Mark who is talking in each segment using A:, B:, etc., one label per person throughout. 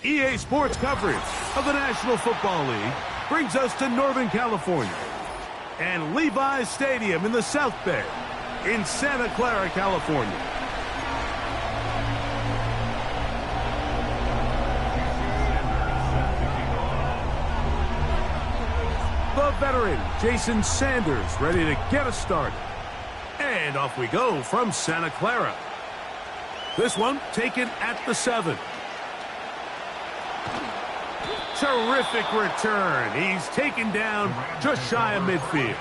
A: EA Sports coverage of the National Football League brings us to Northern California and Levi's Stadium in the South Bay in Santa Clara, California. The veteran Jason Sanders ready to get us started. And off we go from Santa Clara. This one taken at the 7. Terrific return. He's taken down just shy of midfield.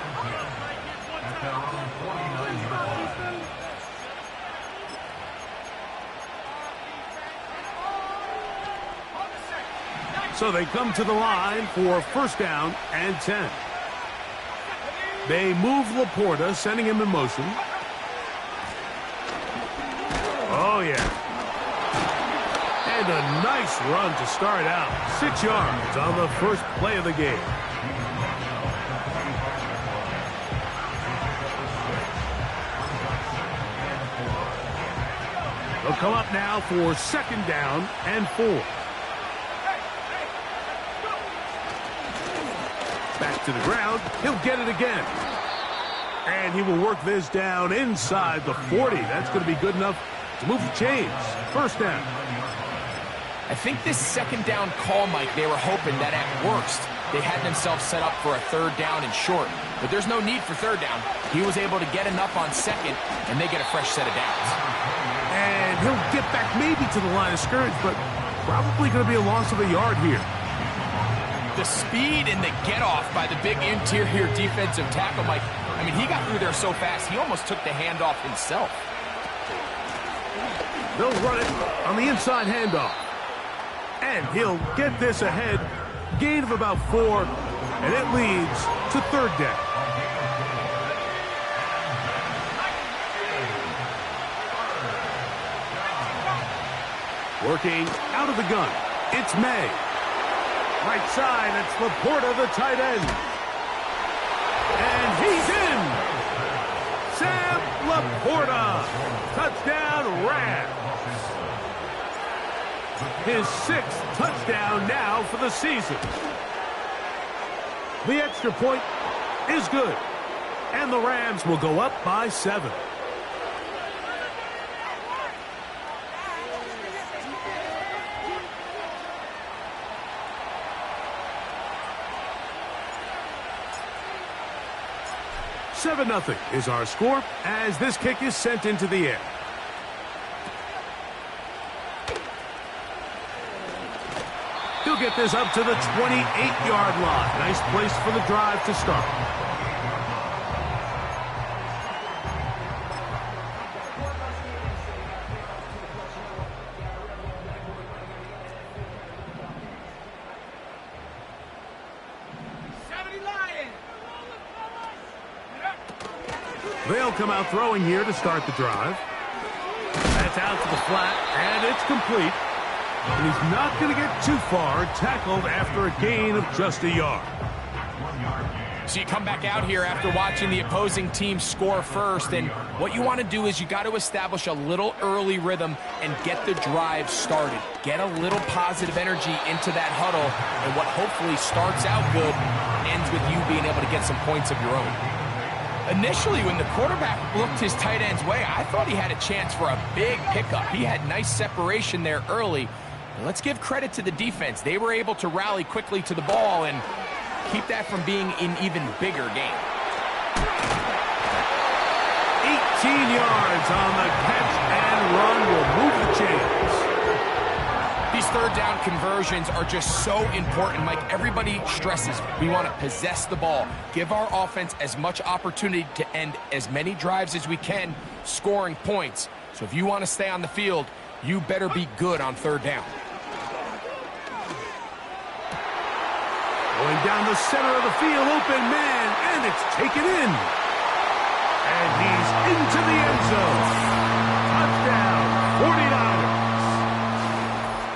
A: So they come to the line for first down and 10. They move Laporta, sending him in motion. Oh, yeah. And a nice run to start out. 6 yards on the first play of the game. They'll come up now for second down and 4. Back to the ground. He'll get it again. And he will work this down inside the 40. That's going to be good enough to move the chains. First down.
B: I think this second down call, Mike, they were hoping that at worst they had themselves set up for a third down and short. But there's no need for third down. He was able to get enough on second, and they get a fresh set of downs.
A: And he'll get back maybe to the line of scrimmage, but probably going to be a loss of a yard here.
B: The speed and the get-off by the big interior defensive tackle, Mike. I mean, he got through there so fast, he almost took the handoff himself.
A: They'll run it on the inside handoff. And he'll get this ahead. Gain of about 4, and it leads to third down. Working out of the gun, it's May. Right side, it's Laporta, the tight end. And he's in. Sam Laporta. Touchdown, Rams. His 6th touchdown now for the season. The extra point is good. And the Rams will go up by 7. "7-0 is our score as this kick is sent into the air. He'll get this up to the 28-yard line. Nice place for the drive to start. They'll come out throwing here to start the drive. That's out to the flat, and it's complete. And he's not going to get too far, tackled after a gain of just a yard.
B: So you come back out here after watching the opposing team score first, and what you want to do is you got to establish a little early rhythm and get the drive started. Get a little positive energy into that huddle, and what hopefully starts out good ends with you being able to get some points of your own. Initially, when the quarterback looked his tight end's way, I thought he had a chance for a big pickup. He had nice separation there early. And let's give credit to the defense. They were able to rally quickly to the ball and keep that from being an even bigger game.
A: yards on the catch and run will move the chains.
B: These third down conversions are just so important, Mike. Everybody stresses we want to possess the ball, give our offense as much opportunity to end as many drives as we can, scoring points. So if you want to stay on the field, you better be good on third down.
A: Going down the center of the field, open man, and it's taken in. And he's into the end zone. Touchdown, 49ers.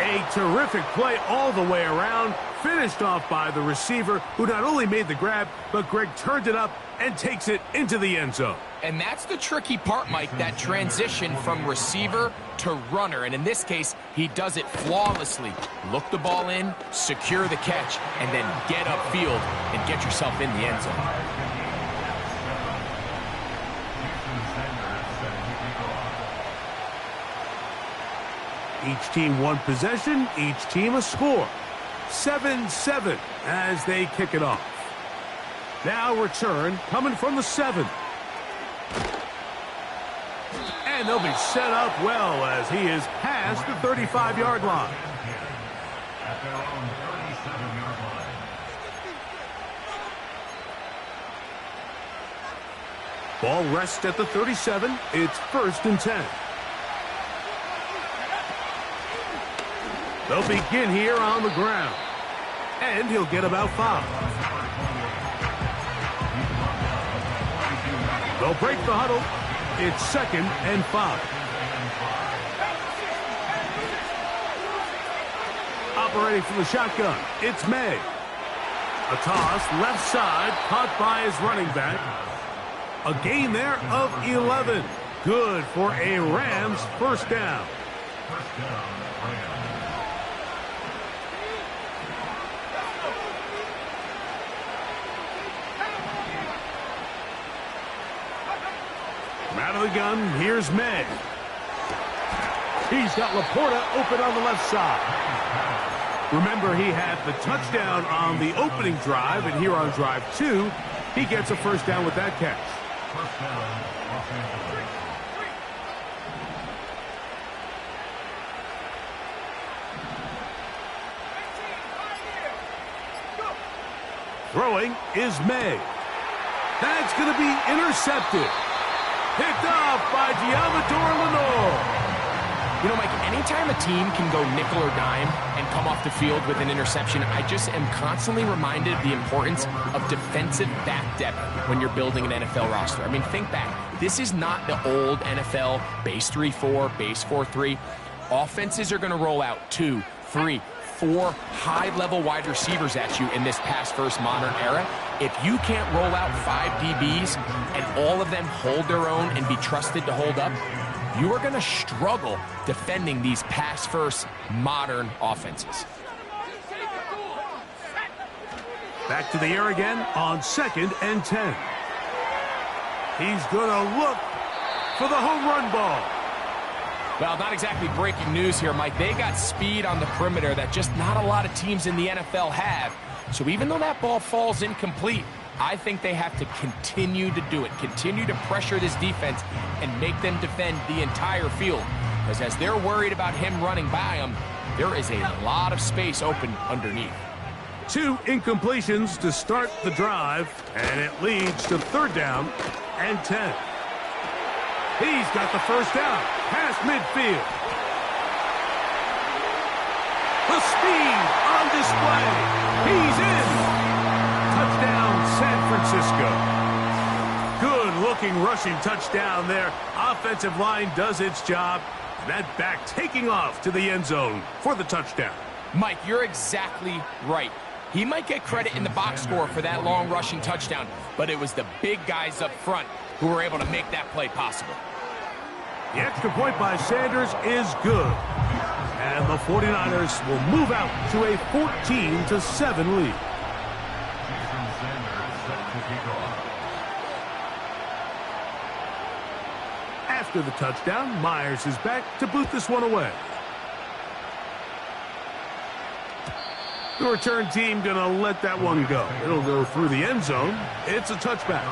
A: A terrific play all the way around, finished off by the receiver, who not only made the grab, but Greg turned it up and takes it into the end zone.
B: And that's the tricky part, Mike, that transition from receiver to runner. And in this case, he does it flawlessly. Look the ball in, secure the catch, and then get upfield and get yourself in the end zone.
A: Each team one possession, each team a score. 7-7 as they kick it off. Now return coming from the 7. And they'll be set up well as he is past the 35-yard line. Ball rests at the 37. It's 1st and 10. They'll begin here on the ground. And he'll get about 5. They'll break the huddle. It's 2nd and 5. Operating from the shotgun, it's May. A toss, left side, caught by his running back. A gain there of 11. Good for a Rams first down. Out of the gun, here's May. He's got Laporta open on the left side. Remember, he had the touchdown on the opening drive, and here on drive 2, he gets a first down with that catch. Throwing is May. That's going to be intercepted. Picked off by Diamador Lenore.
B: You know, Mike, anytime a team can go nickel or dime and come off the field with an interception, I just am constantly reminded of the importance of defensive back depth when you're building an NFL roster. I mean, think back. This is not the old NFL base 3-4, base 4-3. Offenses are going to roll out 2, 3, 4 high-level wide receivers at you in this pass-first modern era. If you can't roll out 5 DBs and all of them hold their own and be trusted to hold up, you are going to struggle defending these pass-first modern offenses.
A: Back to the air again on 2nd and 10. He's going to look for the home run ball.
B: Well, not exactly breaking news here, Mike. They got speed on the perimeter that just not a lot of teams in the NFL have. So even though that ball falls incomplete, I think they have to continue to do it, continue to pressure this defense and make them defend the entire field. Because as they're worried about him running by them, there is a lot of space open underneath.
A: 2 incompletions to start the drive, and it leads to 3rd down and 10. He's got the first down, past midfield. The speed on display. He's in. Touchdown, San Francisco. Good-looking rushing touchdown there. Offensive line does its job. That back taking off to the end zone for the touchdown.
B: Mike, you're exactly right. He might get credit in the box score for that long rushing touchdown, but it was the big guys up front who were able to make that play possible.
A: The extra point by Sanders is good. And the 49ers will move out to a 14-7 lead. After the touchdown, Myers is back to boot this one away. The return team going to let that one go. It'll go through the end zone. It's a touchback.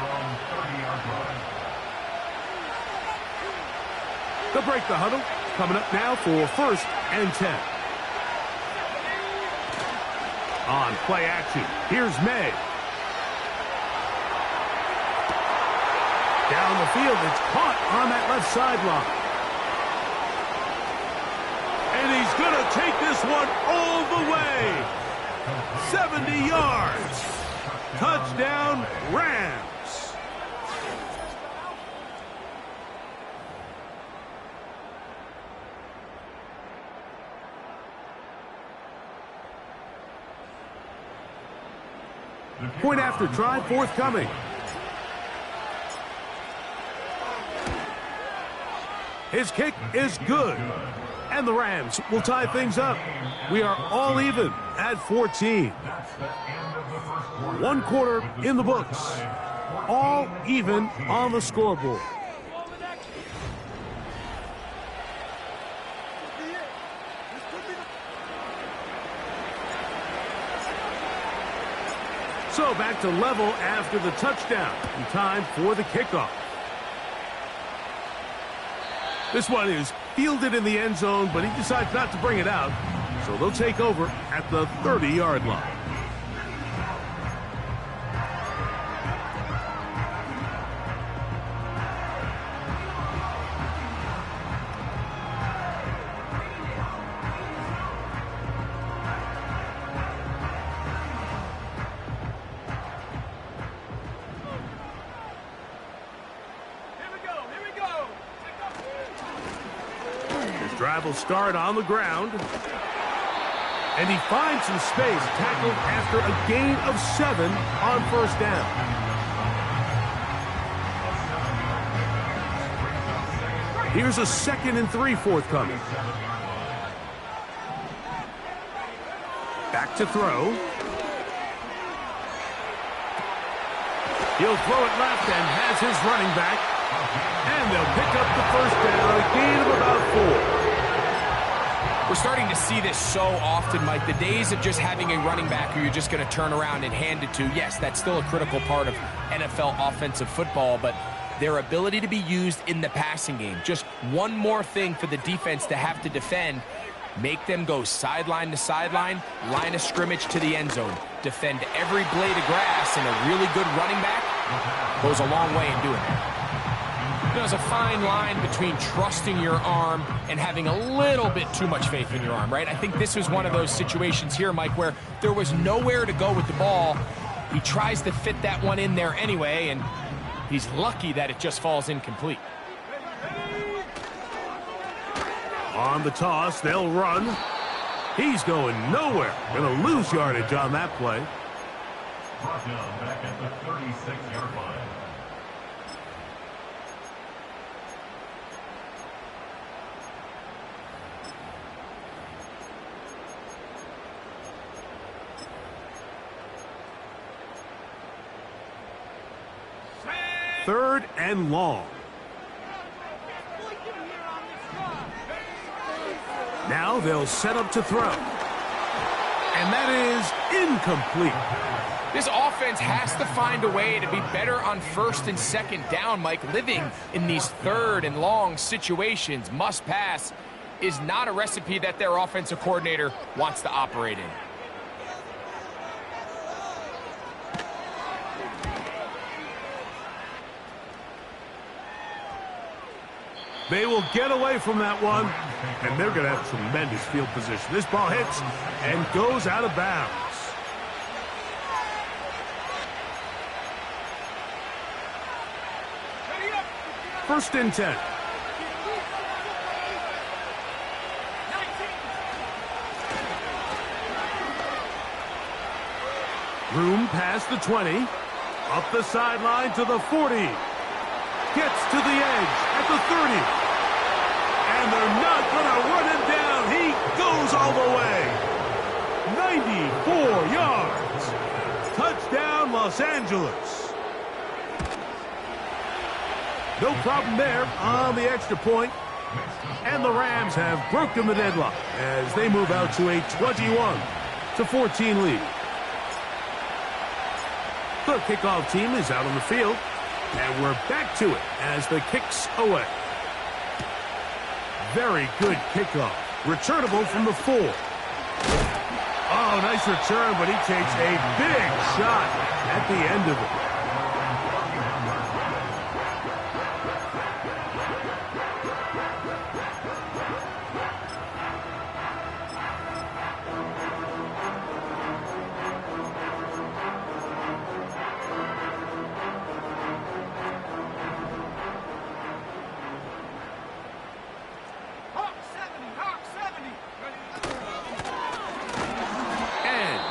A: They'll break the huddle. Coming up now for 1st and 10. On play action, here's May. Down the field, it's caught on that left sideline. And he's going to take this one all the way. 70 yards. Touchdown, Rams. Point after try forthcoming. His kick is good. And the Rams will tie things up. We are all even at 14. 1 quarter in the books. All even on the scoreboard. So back to level after the touchdown. And time for the kickoff. This one is fielded in the end zone, but he decides not to bring it out. So they'll take over at the 30-yard line. Drive will start on the ground. And he finds some space, tackled after a gain of 7 on 1st down. Here's a 2nd and 3 forthcoming. Back to throw. He'll throw it left and has his running back. And they'll pick up the 1st down, a gain of about 4.
B: We're starting to see this so often, Mike. The days of just having a running back who you're just going to turn around and hand it to, yes, that's still a critical part of NFL offensive football, but their ability to be used in the passing game, just one more thing for the defense to have to defend, make them go sideline to sideline, line of scrimmage to the end zone, defend every blade of grass, and a really good running back goes a long way in doing that. There's a fine line between trusting your arm and having a little bit too much faith in your arm, right? I think this was one of those situations here, Mike, where there was nowhere to go with the ball. He tries to fit that one in there anyway, and he's lucky that it just falls incomplete.
A: On the toss, they'll run. He's going nowhere. Going to lose yardage on that play.
C: Brought down back at the 36-yard line.
A: Third and long. Now they'll set up to throw. And that is incomplete.
B: This offense has to find a way to be better on 1st and 2nd down, Mike. Living in these 3rd and long situations, must pass, is not a recipe that their offensive coordinator wants to operate in.
A: They will get away from that one, and they're going to have tremendous field position. This ball hits and goes out of bounds. First and 10. Room past the 20. Up the sideline to the 40. Gets to the edge at the 30. And they're not going to run him down. He goes all the way. 94 yards. Touchdown, Los Angeles. No problem there on the extra point. And the Rams have broken the deadlock as they move out to a 21-14 lead. The kickoff team is out on the field. And we're back to it as the kick's away. Very good kickoff. Returnable from the 4. Oh, nice return, but he takes a big shot at the end of it.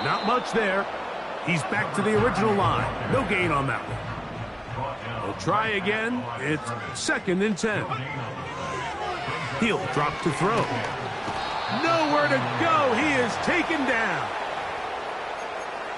A: Not much there. He's back to the original line. No gain on that one. He'll try again. It's 2nd and 10. He'll drop to throw. Nowhere to go. He is taken down.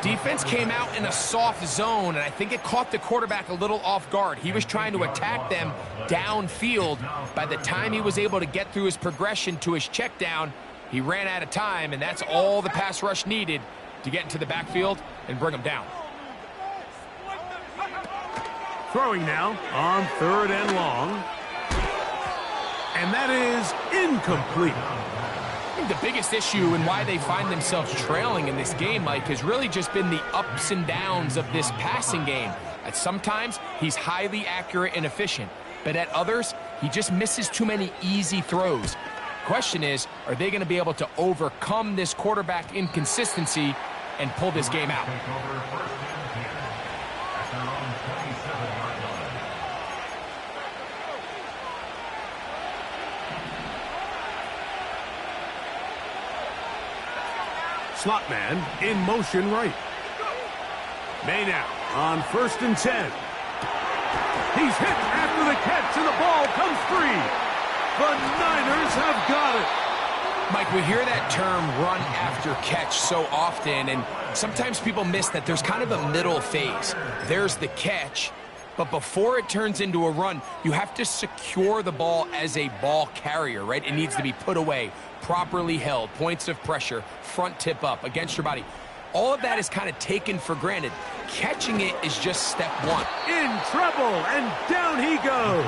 B: Defense came out in a soft zone, and I think it caught the quarterback a little off guard. He was trying to attack them downfield. By the time he was able to get through his progression to his check down, he ran out of time, and that's all the pass rush needed to get into the backfield and bring him down.
A: Throwing now on 3rd and long. And that is incomplete.
B: I think the biggest issue and why they find themselves trailing in this game, Mike, has really just been the ups and downs of this passing game. At sometimes, he's highly accurate and efficient, but at others, he just misses too many easy throws. Question is, are they going to be able to overcome this quarterback inconsistency and pull this game out?
A: Slot man in motion right. May now on 1st and 10. He's hit after the catch, and the ball comes free. The Niners have got it.
B: Mike, we hear that term run after catch so often, and sometimes people miss that there's kind of a middle phase. There's the catch, but before it turns into a run, you have to secure the ball as a ball carrier, right? It needs to be put away, properly held, points of pressure, front tip up against your body. All of that is kind of taken for granted. Catching it is just step 1.
A: In trouble, and down he goes.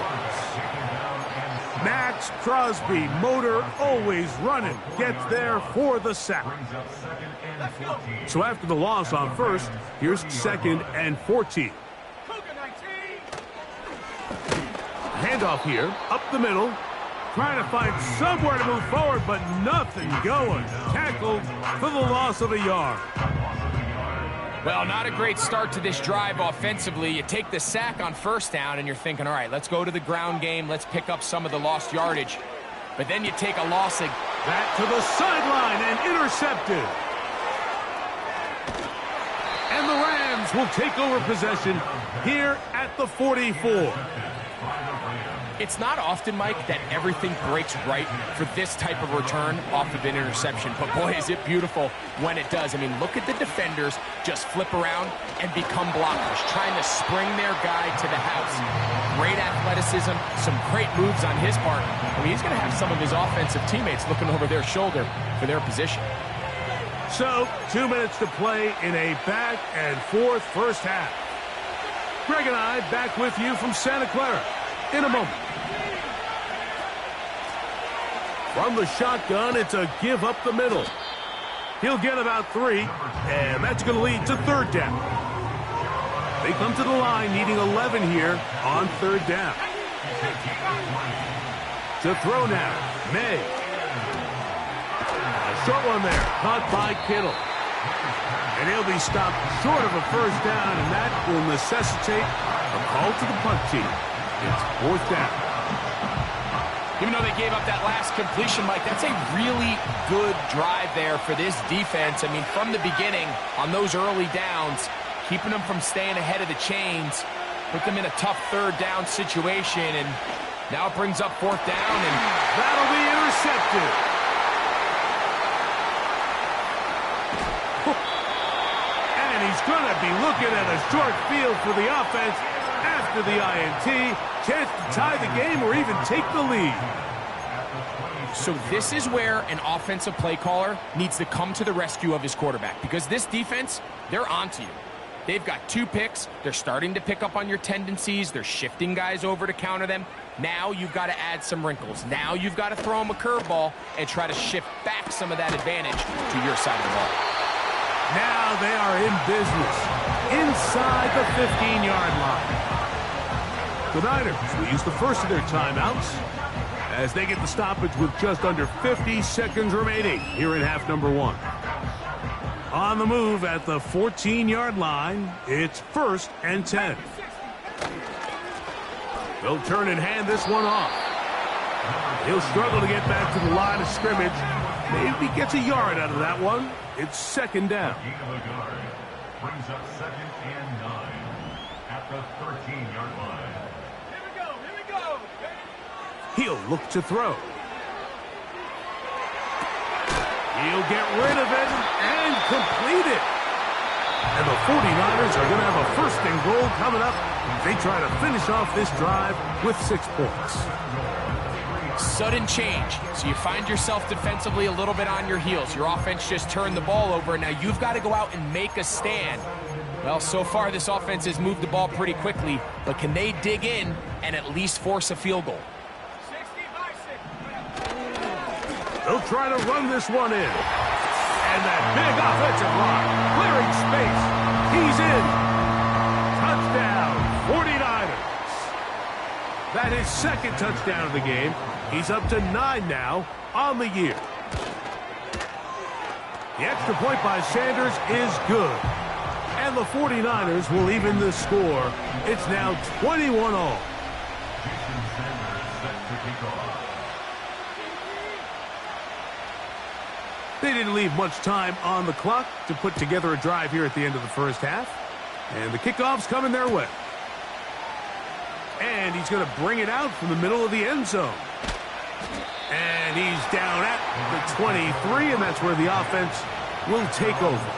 A: Max Crosby, motor always running, gets there for the sack. So after the loss on 1st, here's 2nd and 14. Handoff here, up the middle. Trying to find somewhere to move forward, but nothing going. Tackled for the loss of a yard.
B: Well, not a great start to this drive offensively. You take the sack on 1st down, and you're thinking, all right, let's go to the ground game. Let's pick up some of the lost yardage. But then you take a loss.
A: Back to the sideline and intercepted. And the Rams will take over possession here at the 44.
B: It's not often, Mike, that everything breaks right for this type of return off of an interception. But, boy, is it beautiful when it does. I mean, look at the defenders just flip around and become blockers, trying to spring their guy to the house. Great athleticism, some great moves on his part. I mean, he's going to have some of his offensive teammates looking over their shoulder for their position.
A: So, 2 minutes to play in a back and forth first half. Greg and I back with you from Santa Clara in a moment. From the shotgun, it's a give up the middle. He'll get about 3, and that's going to lead to 3rd down. They come to the line needing 11 here on 3rd down. To throw now, May. A short one there, caught by Kittle. And he'll be stopped short of a 1st down, and that will necessitate a call to the punt team. It's 4th down.
B: Even though they gave up that last completion, Mike, that's a really good drive there for this defense. I mean, from the beginning, on those early downs, keeping them from staying ahead of the chains, put them in a tough 3rd down situation, and now it brings up 4th down, and
A: that'll be intercepted. And he's going to be looking at a short field for the offense after the INT. Chance to tie the game or even take the lead.
B: So this is where an offensive play caller needs to come to the rescue of his quarterback, because this defense, they're onto you. They've got 2 picks. They're starting to pick up on your tendencies. They're shifting guys over to counter them. Now you've got to add some wrinkles. Now you've got to throw him a curveball and try to shift back some of that advantage to your side of the ball.
A: Now they are in business inside the 15-yard line. The Niners will use the first of their timeouts as they get the stoppage with just under 50 seconds remaining here in half number 1. On the move at the 14-yard line, it's 1st and 10. They'll turn and hand this one off. He'll struggle to get back to the line of scrimmage. Maybe gets a yard out of that one. It's 2nd down.
C: Brings up 2nd and 9 at the 13-yard line.
D: Here we go.
A: He'll look to throw. He'll get rid of it and complete it. And the 49ers are going to have a 1st and goal coming up. They try to finish off this drive with 6 points.
B: Sudden change. So you find yourself defensively a little bit on your heels. Your offense just turned the ball over. Now you've got to go out and make a stand. Well, so far this offense has moved the ball pretty quickly, but can they dig in and at least force a field goal?
A: They'll try to run this one in. And that big offensive line, clearing space. He's in. Touchdown, 49ers. That is 2nd touchdown of the game. He's up to 9 now on the year. The extra point by Sanders is good. And the 49ers will even the score. It's now 21-all. They didn't leave much time on the clock to put together a drive here at the end of the first half. And the kickoff's coming their way. And he's going to bring it out from the middle of the end zone. And he's down at the 23, and that's where the offense will take over.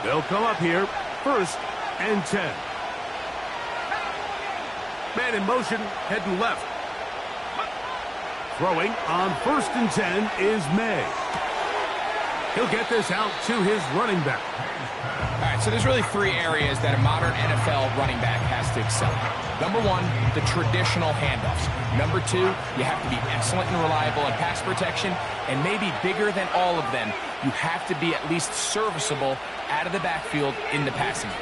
A: They'll come up here, 1st and 10. Man in motion, heading left. Throwing on 1st and 10 is May. He'll get this out to his running back.
B: All right, so there's really 3 areas that a modern NFL running back has to excel. Number 1, the traditional handoffs. Number 2, you have to be excellent and reliable in pass protection. And maybe bigger than all of them, you have to be at least serviceable out of the backfield in the passing game.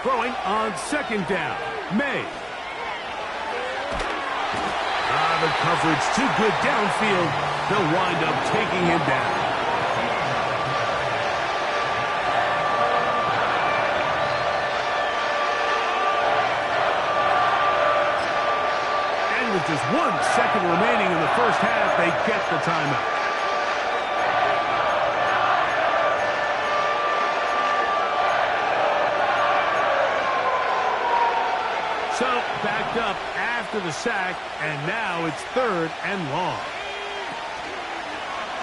A: Throwing on 2nd down, May. The coverage too good downfield. They'll wind up taking him down. And with just 1 second remaining in the first half, they get the timeout. So, backed up after the sack, and now it's 3rd and long.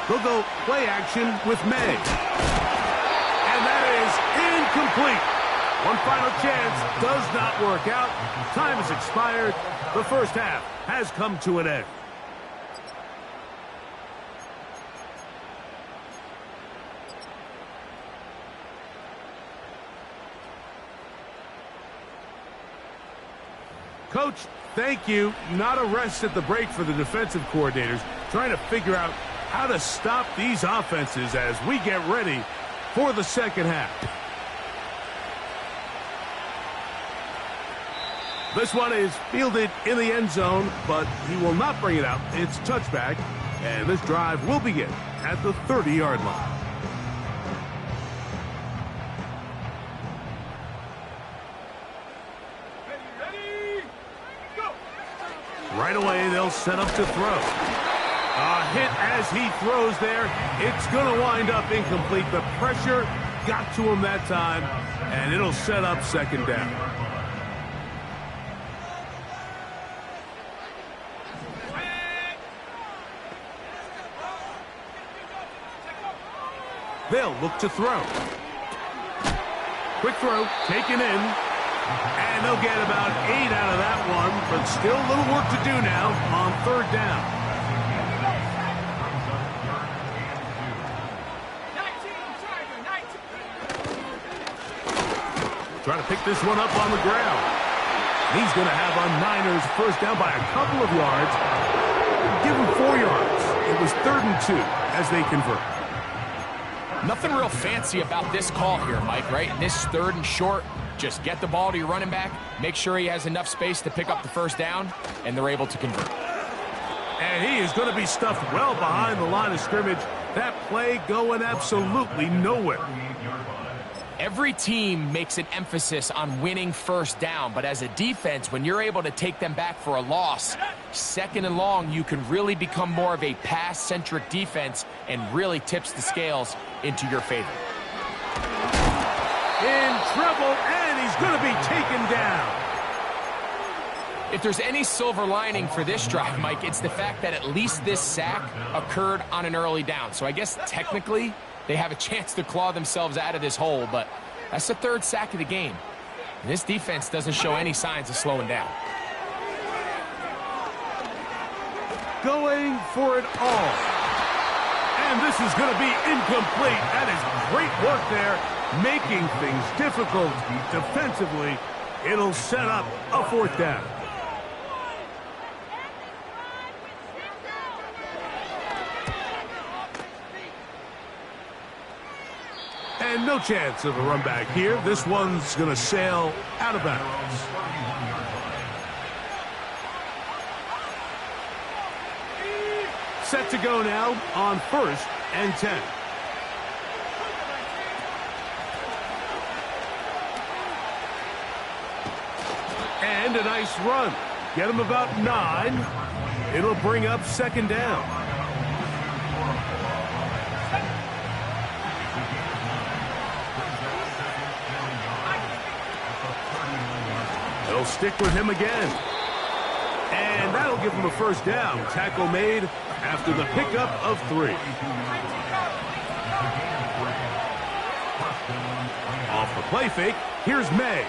A: They'll go play action with May. And that is incomplete. One final chance does not work out. Time has expired. The first half has come to an end. Coach, thank you. Not a rest at the break for the defensive coordinators, trying to figure out how to stop these offenses as we get ready for the second half. This one is fielded in the end zone, but he will not bring it out. It's touchback, and this drive will begin at the 30-yard line. Right away, they'll set up to throw. A hit as he throws there. It's going to wind up incomplete. The pressure got to him that time, and it'll set up 2nd down. They'll look to throw. Quick throw, taken in. And they'll get about 8 out of that one, but still a little work to do now on third down.
D: 19,
A: Trying to pick this one up on the ground. He's going to have a Niners first down by a couple of yards. Give him 4 yards. It was 3rd and 2 as they convert.
B: Nothing real fancy about this call here, Mike, right? In this 3rd and short, just get the ball to your running back, make sure he has enough space to pick up the first down, and they're able to convert.
A: And he is going to be stuffed well behind the line of scrimmage. That play going absolutely nowhere.
B: Every team makes an emphasis on winning first down, but as a defense, when you're able to take them back for a loss, 2nd and long, you can really become more of a pass-centric defense and really tips the scales into your favor.
A: In trouble, and he's going to be taken down.
B: If there's any silver lining for this drive, Mike, it's the fact that at least this sack occurred on an early down. So I guess technically they have a chance to claw themselves out of this hole, but that's the 3rd sack of the game. And this defense doesn't show any signs of slowing down.
A: Going for it all. And this is going to be incomplete. That is great work there, making things difficult defensively. It'll set up a 4th down. And no chance of a run back here. This one's going to sail out of bounds. Set to go now on 1st and 10. And a nice run. Get him about 9. It'll bring up 2nd down. They'll stick with him again. And that'll give him a first down. Tackle made after the pickup of 3. Off the play fake, here's May.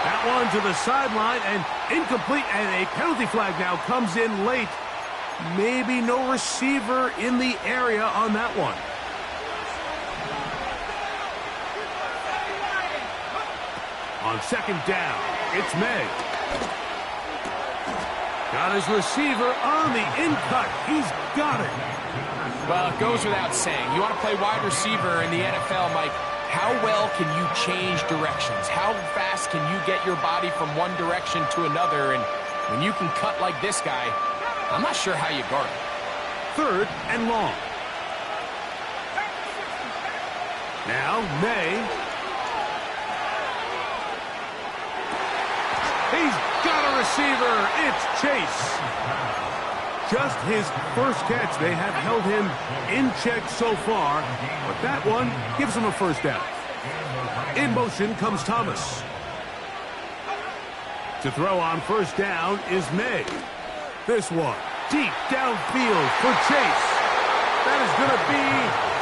A: That one to the sideline and incomplete, and a penalty flag now comes in late. Maybe no receiver in the area on that one. On 2nd down, it's May. Got his receiver on the in-cut. He's got it.
B: Well, it goes without saying. You want to play wide receiver in the NFL, Mike. How well can you change directions? How fast can you get your body from one direction to another? And when you can cut like this guy, I'm not sure how you guard it.
A: 3rd and long. Now, May. He's got a receiver. It's Chase. Just his first catch. They have held him in check so far, but that one gives him a first down. In motion comes Thomas. To throw on 1st down is May. This one deep downfield for Chase. That is going to be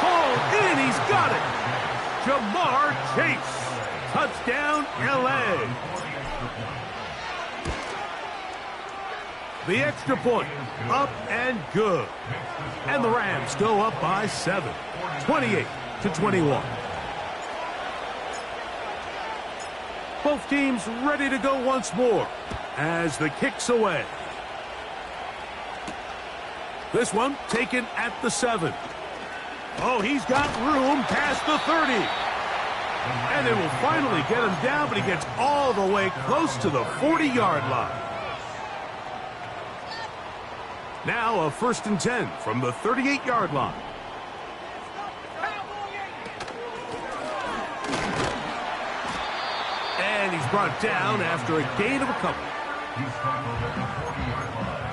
A: hauled in. He's got it. Jamar Chase. Touchdown, L.A. The extra point, up and good. And the Rams go up by 7, 28-21. Both teams ready to go once more as the kick's away. This one taken at the 7. Oh, he's got room past the 30. And they will finally get him down, but he gets all the way close to the 40-yard line. Now a 1st and 10 from the 38-yard line. And he's brought down after a gain of a couple.
C: He's tackled at the 40-yard line.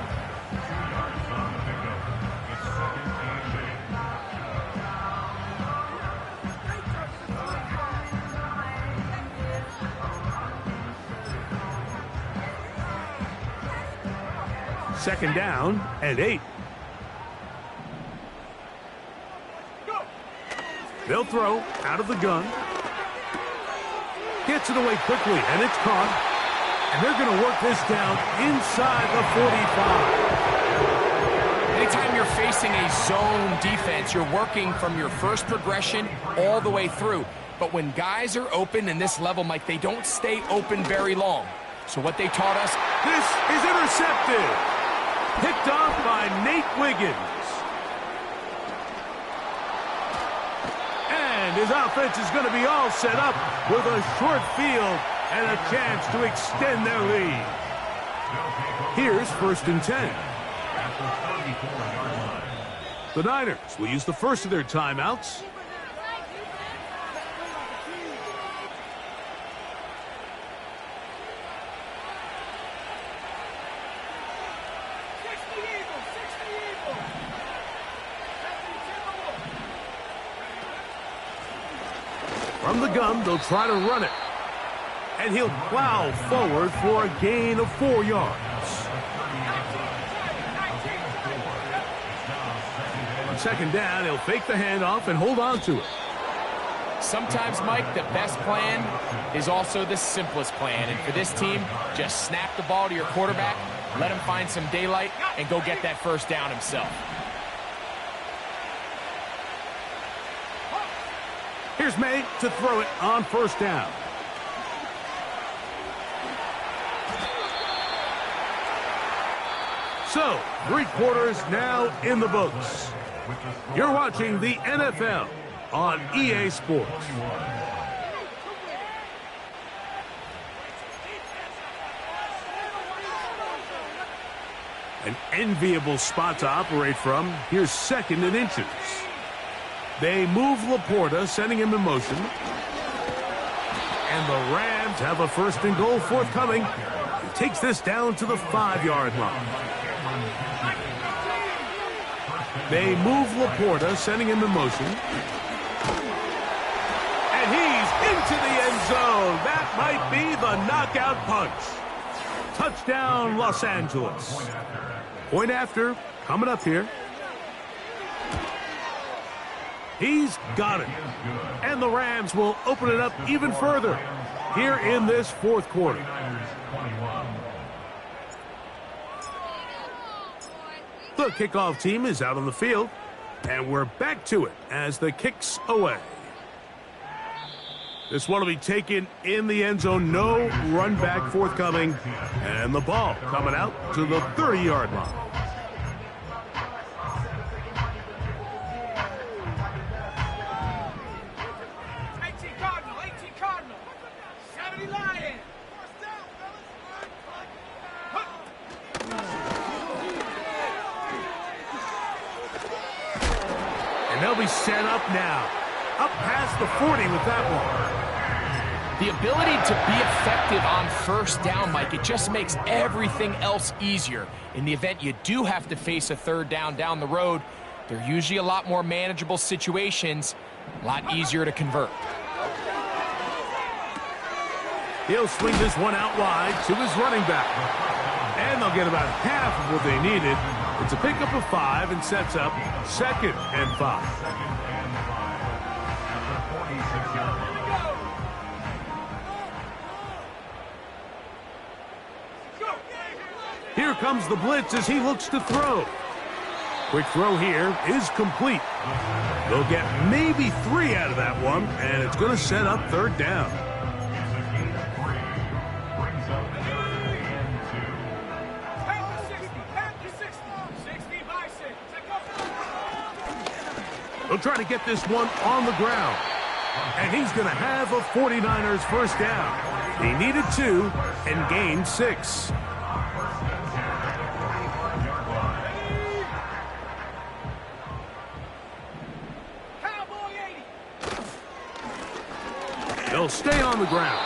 C: 2 yards on the pickup. It's 2nd and 8.
A: Second down and 8. They'll throw out of the gun. Gets it away quickly, and it's caught. And they're going to work this down inside the 45.
B: Anytime you're facing a zone defense, you're working from your first progression all the way through. But when guys are open in this level, Mike, they don't stay open very long. So what they taught us...
A: This is intercepted. Picked off by Nate Wiggins. And his offense is going to be all set up with a short field and a chance to extend their lead. Here's 1st and 10. The Niners will use the first of their timeouts. From the gun, they'll try to run it. And he'll plow forward for a gain of 4 yards. On 2nd down, he'll fake the handoff and hold on to it.
B: Sometimes, Mike, the best plan is also the simplest plan. And for this team, just snap the ball to your quarterback, let him find some daylight, and go get that 1st down himself.
A: Here's May to throw it on 1st down. So, 3 quarters now in the books. You're watching the NFL on EA Sports. An enviable spot to operate from. Here's 2nd and inches. They move Laporta, sending him in motion. And the Rams have a 1st and goal forthcoming. He takes this down to the 5-yard line. They move Laporta, sending him in motion. And he's into the end zone. That might be the knockout punch. Touchdown, Los Angeles. Point after, coming up here. He's got it. And the Rams will open it up even further here in this 4th quarter. The kickoff team is out on the field, and we're back to it as the kick's away. This one will be taken in the end zone. No run back forthcoming, and the ball coming out to the 30-yard line. They'll be set up now. Up past the 40 with that one.
B: The ability to be effective on 1st down, Mike, it just makes everything else easier. In the event you do have to face a 3rd down the road, they're usually a lot more manageable situations, a lot easier to convert.
A: He'll swing this one out wide to his running back. And they'll get about half of what they needed. It's a pickup of 5 and sets up 2nd and 5. Here comes the blitz as he looks to throw. Quick throw here is complete. They'll get maybe 3 out of that one, and it's going to set up 3rd down. They'll try to get this one on the ground. And he's going to have a 49ers 1st down. He needed 2 and gained 6. They'll stay on the ground.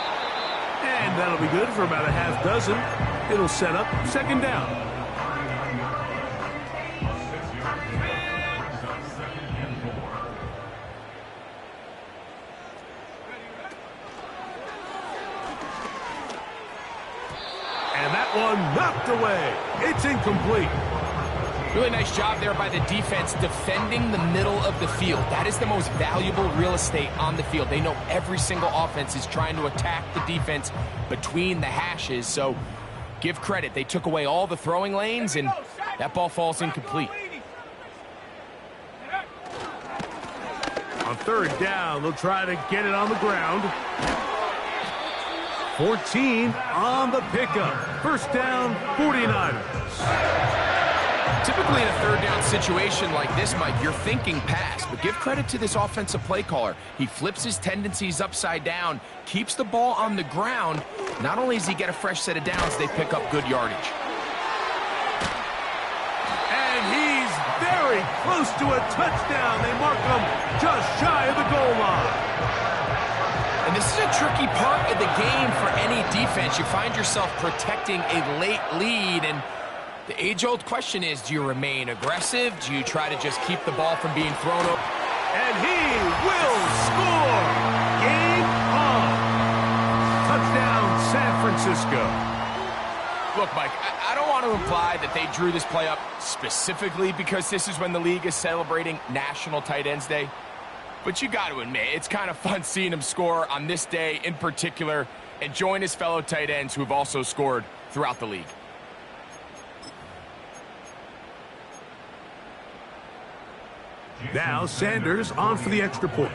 A: And that'll be good for about a half dozen. It'll set up 2nd down. And that one knocked away. It's incomplete.
B: Really nice job there by the defense defending the middle of the field. That is the most valuable real estate on the field. They know every single offense is trying to attack the defense between the hashes. So give credit. They took away all the throwing lanes, and that ball falls incomplete.
A: On third down, they'll try to get it on the ground. 14 on the pickup. First down, 49ers.
B: Typically in a third down situation like this, Mike, you're thinking pass, but give credit to this offensive play caller. He flips his tendencies upside down, keeps the ball on the ground. Not only does he get a fresh set of downs, they pick up good yardage.
A: And he's very close to a touchdown. They mark him just shy of the goal line.
B: And this is a tricky part of the game for any defense. You find yourself protecting a late lead, and the age-old question is, do you remain aggressive? Do you try to just keep the ball from being thrown up?
A: And he will score! Game on! Touchdown, San Francisco.
B: Look, Mike, I don't want to imply that they drew this play up specifically because this is when the league is celebrating National Tight Ends Day. But you got to admit, it's kind of fun seeing him score on this day in particular and join his fellow tight ends who have also scored throughout the league.
A: Now Sanders on for the extra point.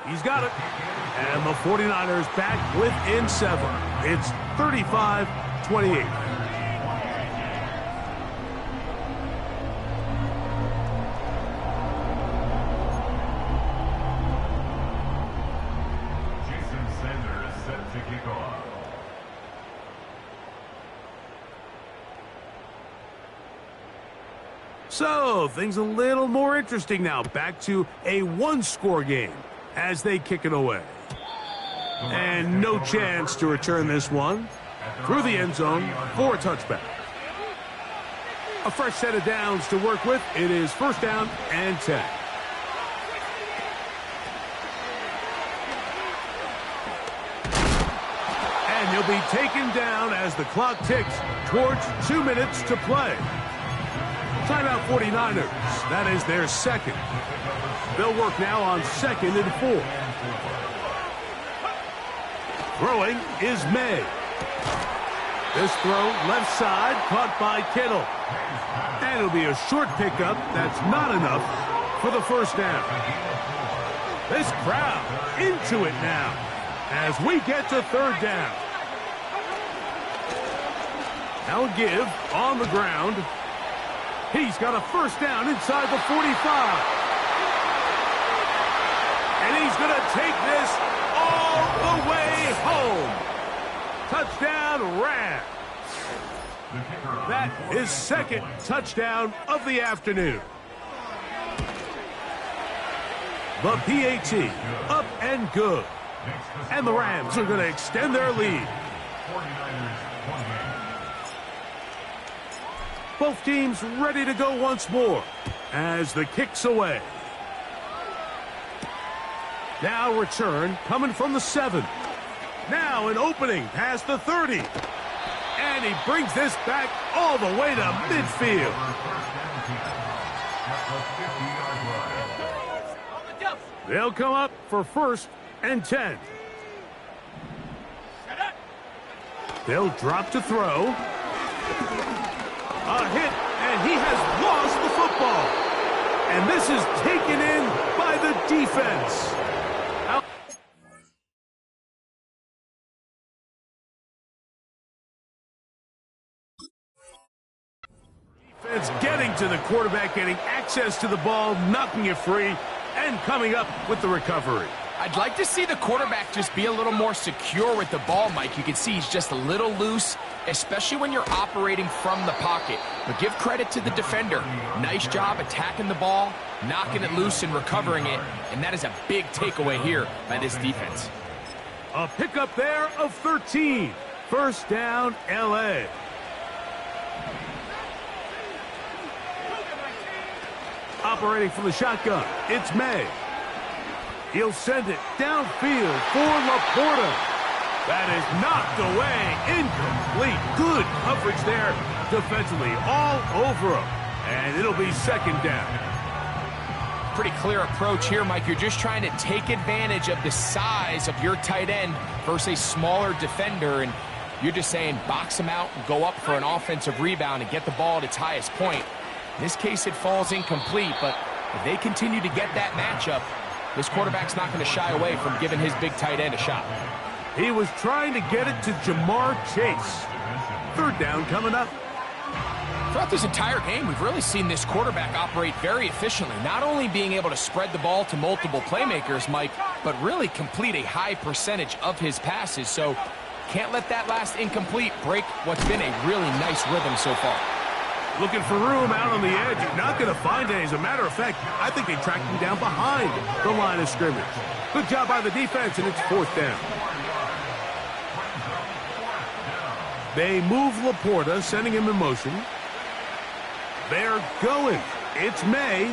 A: He's got it. And the 49ers back within 7. It's 35-28.
C: Jason Sanders set to kick off.
A: So, things a little more interesting now. Back to a one-score game as they kick it away. And no chance to return this one through the end zone for a touchback. A fresh set of downs to work with. It is first down and 10. And he'll be taken down as the clock ticks towards 2 minutes to play. Timeout 49ers. That is their second. They'll work now on 2nd and 4. Throwing is May. This throw left side caught by Kittle. And it'll be a short pickup. That's not enough for the first down. This crowd into it now as we get to third down. Now a give on the ground. He's got a first down inside the 45. And he's going to take this all the way home. Touchdown, Rams. That is second touchdown of the afternoon. The PAT up and good. And the Rams are going to extend their lead. Both teams ready to go once more as the kick's away. Now return coming from the 7. Now an opening past the 30. And he brings this back all the way to midfield. They'll come up for first and 10. They'll drop to throw. A hit, and he has lost the football. And this is taken in by the defense. Defense getting to the quarterback, getting access to the ball, knocking it free, and coming up with the recovery.
B: I'd like to see the quarterback just be a little more secure with the ball, Mike. You can see he's just a little loose, especially when you're operating from the pocket. But give credit to the defender. Nice job attacking the ball, knocking it loose and recovering it. And that is a big takeaway here by this defense.
A: A pickup there of 13. First down, L.A. Operating from the shotgun, it's May. He'll send it downfield for Laporta. That is knocked away. Incomplete. Good coverage there defensively. All over him. And it'll be second down.
B: Pretty clear approach here, Mike. You're just trying to take advantage of the size of your tight end versus a smaller defender, and you're just saying box him out and go up for an offensive rebound and get the ball at its highest point. In this case, it falls incomplete, but if they continue to get that matchup, this quarterback's not going to shy away from giving his big tight end a shot.
A: He was trying to get it to Jamar Chase. Third down coming up.
B: Throughout this entire game, we've really seen this quarterback operate very efficiently, not only being able to spread the ball to multiple playmakers, Mike, but really complete a high percentage of his passes. So can't let that last incomplete break what's been a really nice rhythm so far.
A: Looking for room out on the edge. You're not going to find it. As a matter of fact, I think they tracked him down behind the line of scrimmage. Good job by the defense, and it's fourth down. They move Laporta, sending him in motion. They're going. It's May.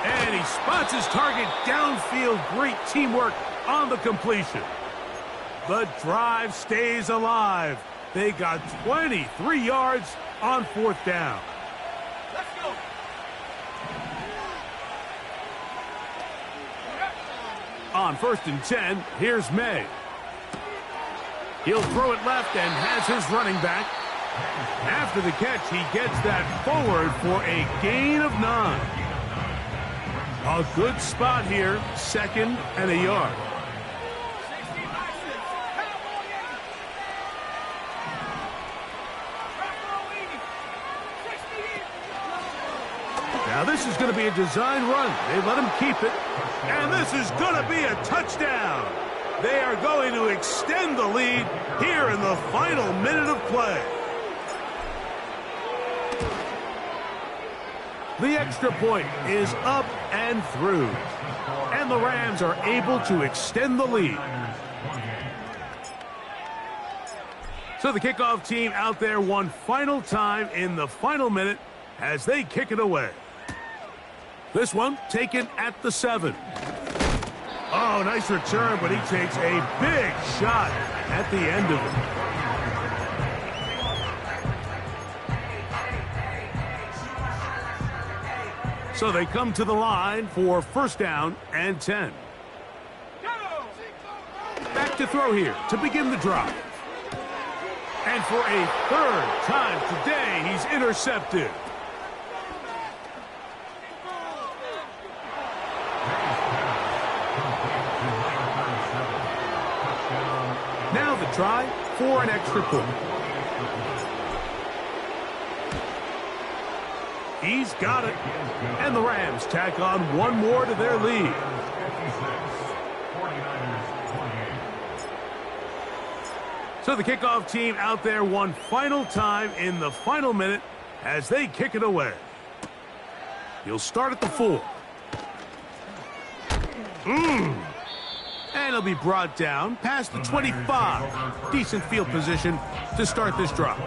A: And he spots his target downfield. Great teamwork on the completion. The drive stays alive. They got 23 yards on fourth down.
D: Let's go.
A: On 1st and 10, here's May. He'll throw it left and has his running back. After the catch, he gets that forward for a gain of 9. A good spot here, 2nd and a yard. Now this is going to be a design run. They let him keep it. And this is going to be a touchdown. They are going to extend the lead here in the final minute of play. The extra point is up and through. And the Rams are able to extend the lead. So the kickoff team out there one final time in the final minute as they kick it away. This one taken at the 7. Oh, nice return, but he takes a big shot at the end of it. So they come to the line for 1st down and 10. Back to throw here to begin the drive. And for a 3rd time today, he's intercepted. Now the try for an extra point. He's got it. And the Rams tack on one more to their lead. So the kickoff team out there one final time in the final minute as they kick it away. He'll start at the 4. And he'll be brought down past the 25. Decent field position to start this drive.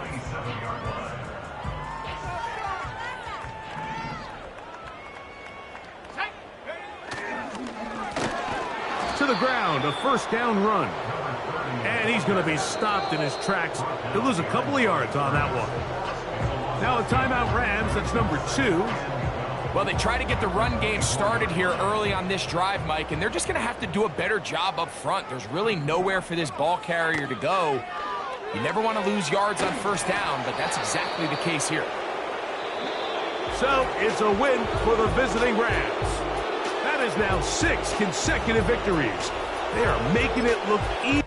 A: To the ground, a 1st down run. And he's going to be stopped in his tracks. He'll lose a couple of yards on that one. Now a timeout Rams, that's number 2.
B: Well, they try to get the run game started here early on this drive, Mike, and they're just going to have to do a better job up front. There's really nowhere for this ball carrier to go. You never want to lose yards on 1st down, but that's exactly the case here.
A: So it's a win for the visiting Rams. That is now 6 consecutive victories. They are making it look easy.